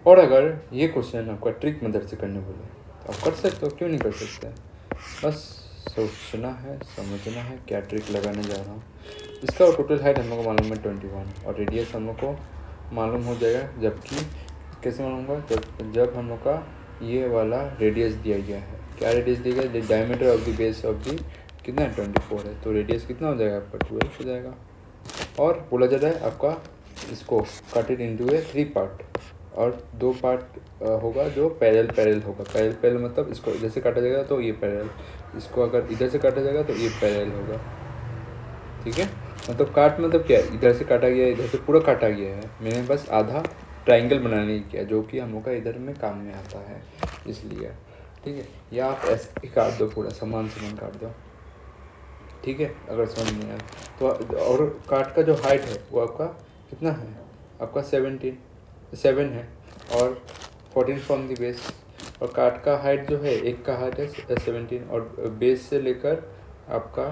और अगर ये क्वेश्चन आपका ट्रिक मेथड से करने बोले तो आप कर सकते हो, क्यों नहीं कर सकते। बस सोचना है, समझना है क्या ट्रिक लगाने जा रहा हूँ। इसका टोटल हाइट हम लोग को मालूम है 21 और रेडियस हम लोग को मालूम हो जाएगा, जबकि कैसे मालूम होगा, जब हम लोग का ये वाला रेडियस दिया गया है। क्या रेडियस दिया गया है, diameter of the base of the कितना है 24 है, तो रेडियस कितना हो जाएगा आपका 12 हो जाएगा। और बोला जा रहा है आपका इसको cut it into A 3 part और 2 पार्ट होगा जो पैरेलल होगा। पैरेलल मतलब इसको इधर से काटा जाएगा तो ये पैरेलल, इसको अगर इधर से काटा जाएगा तो ये पैरेलल होगा। ठीक है, मतलब काट मतलब क्या है, इधर से काटा गया, इधर से पूरा काटा गया है, मैंने बस आधा ट्राइंगल बनाने की किया, जो कि हम लोग का इधर में काम में आता है इसलिए। ठीक है, या आप ऐसे काट दो, पूरा समान काट दो। ठीक है, अगर समझ नहीं आया तो। और काट का जो हाइट है वो आपका कितना है, आपका 7 है और 14 फ्रॉम द बेस। और काट का हाइट जो है, एक का हाइट है 17 और बेस से लेकर आपका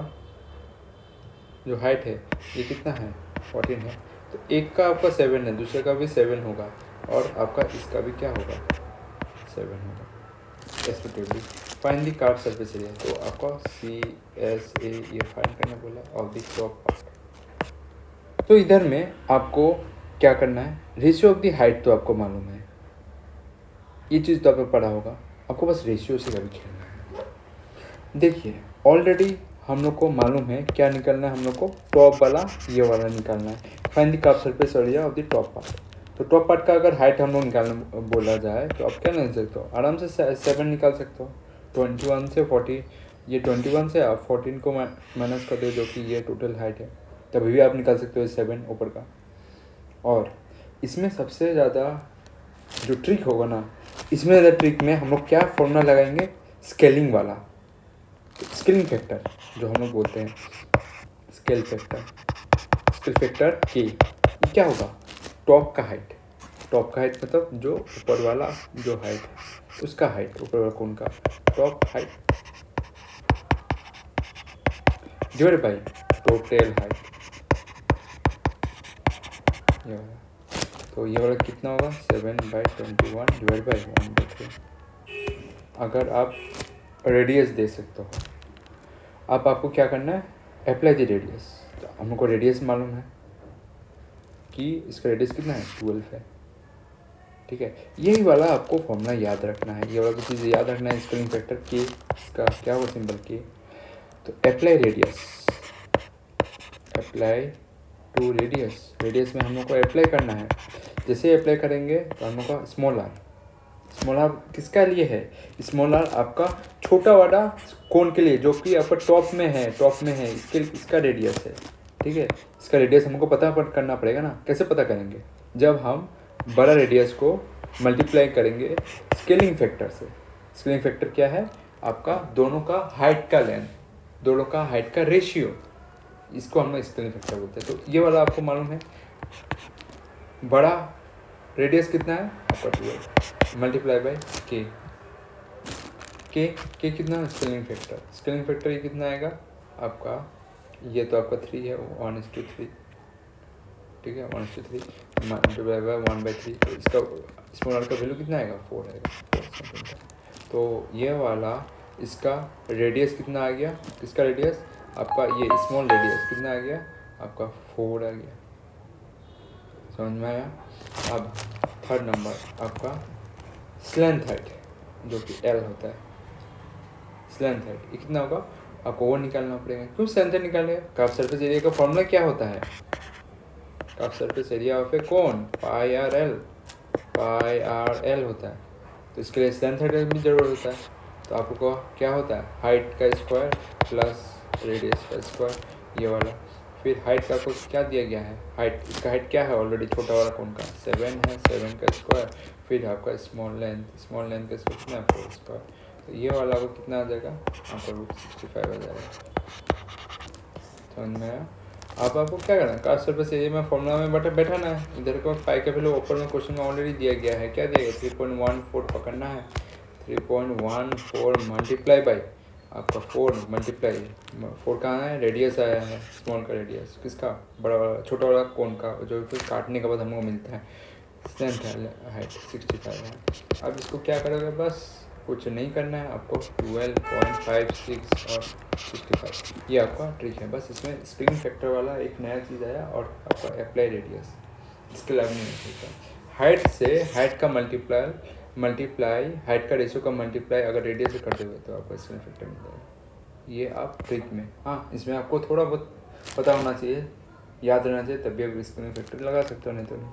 जो हाइट है ये कितना है 14 है। तो एक का आपका 7 है, दूसरे का भी 7 होगा और आपका इसका भी क्या होगा 7 होगा respectively. Find the curve surface area, तो आपका CSA ये फाइंड करना बोला ऑफ द टॉप पार्ट। तो इधर में आपको क्या करना है, रेशियो ऑफ द हाइट तो आपको मालूम है, ये चीज़ तो आपको पढ़ा होगा, आपको बस रेशियो से कभी खेलना है। देखिए ऑलरेडी हम लोग को मालूम है क्या निकालना है, हम लोग को टॉप वाला ये वाला निकालना है। Find the curve surface area of the top part. तो टॉप पार्ट का अगर हाइट हम लोग निकालना बोला जाए तो आप क्या निकाल सकते हो, आराम से 7 निकाल सकते हो। 21 से 40, ये 21 से आप 14 को माइनस कर दो जो कि ये टोटल हाइट है, तभी भी आप निकाल सकते हो 7 ऊपर का। और इसमें सबसे ज़्यादा जो ट्रिक होगा ना, इसमें ज़्यादा ट्रिक में हम लोग क्या फॉर्मूला लगाएंगे, स्केलिंग वाला, स्केलिंग फैक्टर जो हम लोग बोलते हैं, स्केल फैक्टर के। ये क्या होगा, टॉप का हाइट मतलब जो ऊपर वाला जो हाइट है उसका हाइट, ऊपर वाला कोन का top height divide by total height, ये वाला। तो ये वाला कितना होगा 7/21 डिवाइड बाई 1/3। अगर आप रेडियस दे सकते हो, अब आपको क्या करना है, अप्लाई द रेडियस। तो हमको रेडियस मालूम है कि इसका रेडियस कितना है 12 है। ठीक है, यही वाला आपको फॉर्मूला याद रखना है, ये वाला चीज़ याद रखना है, स्केलिंग फैक्टर के, इसका क्या होगा सिंबल के। तो apply radius, apply to radius में हम लोग को अप्लाई करना है। जैसे अप्लाई करेंगे तो हम लोग का स्मॉल आर किसका लिए है, स्मॉल आर आपका छोटा वाला कोन के लिए जो कि आपका टॉप में है, इसका रेडियस है। ठीक है, इसका रेडियस हमको पता करना पड़ेगा ना, कैसे पता करेंगे, जब हम बड़ा रेडियस को मल्टीप्लाई करेंगे स्केलिंग फैक्टर से। स्केलिंग फैक्टर क्या है, आपका दोनों का हाइट का लेंथ, दोनों का हाइट का रेशियो, इसको हम लोग स्केलिंग फैक्टर बोलते हैं। तो ये वाला आपको मालूम है, बड़ा रेडियस कितना है आपका 12 मल्टीप्लाई बाई के कितना है स्केलिंग फैक्टर ये कितना आएगा आपका, ये तो आपका 3 है 1:3। ठीक है, 1:3 मल्टीप्लाई बाई 1/3, तो इसका स्मॉल आर का वैल्यू कितना आएगा 4 आएगा। तो ये वाला इसका रेडियस कितना आ गया, इसका रेडियस आपका ये स्मॉल रेडियस कितना आ गया आपका 4 आ गया, समझ में आया। अब थर्ड नंबर आपका स्लेंथ हाइट जो कि L होता है, स्लेंथ हाइट ये कितना होगा आपको वो निकालना पड़ेगा। क्यों स्लेंथ हाइट निकालेगा, कर्व सरफेस एरिया का फॉर्मूला क्या होता है, curve surface area of A cone pi R L होता है। तो इसके लिए स्लेंथ हाइट भी जरूरत होता है। तो आपको क्या होता है, हाइट का स्क्वायर प्लस रेडियस का स्क्वायर, ये वाला। फिर हाइट का आपको क्या दिया गया है, हाइट, इसका हाइट क्या है ऑलरेडी, छोटा वाला कोन का 7 है, 7 का स्क्वायर, फिर आपका स्मॉल लेंथ का स्क्वायर कितना 4 स्क्वायर। तो ये वाला आपको कितना आ जाएगा आपका √65 आ जाएगा, समझ में आया। अब आपको क्या करना है, कर्व सरफेस एरिया में फॉर्मूला में बैठाना है। इधर को पाई का वैल्यू ऊपर में क्वेश्चन में ऑलरेडी दिया गया है, क्या दिया गया 3.14 पकड़ना है, 3.14 मल्टीप्लाई बाई आपका 4 मल्टीप्लाई 4 कहाँ है, रेडियस आया है, स्मॉल का रेडियस किसका, बड़ा वाला छोटा वाला कोन का जो फिर काटने के बाद हमको मिलता है स्ट्रेंथ हाइट 65 है। अब इसको क्या करोगे, बस कुछ नहीं करना है आपको, 12.56 और 65 ये आपका ट्रिक है। बस इसमें स्प्रिंग फैक्टर वाला एक नया चीज़ आया और आपका अप्लाई रेडियस, इसके अलावा नहीं हो सकता। हाइट से हाइट का मल्टीप्लाई हाइट का रेशियो का मल्टीप्लाई अगर रेडियस से कर दोगे तो आपको स्प्रिंग फैक्टर मिल जाएगा। ये आप ट्रिक में, हाँ इसमें आपको थोड़ा बहुत पता होना चाहिए, याद रहना चाहिए, तभी आप स्प्रिंग फैक्टर लगा सकते हो, नहीं तो नहीं।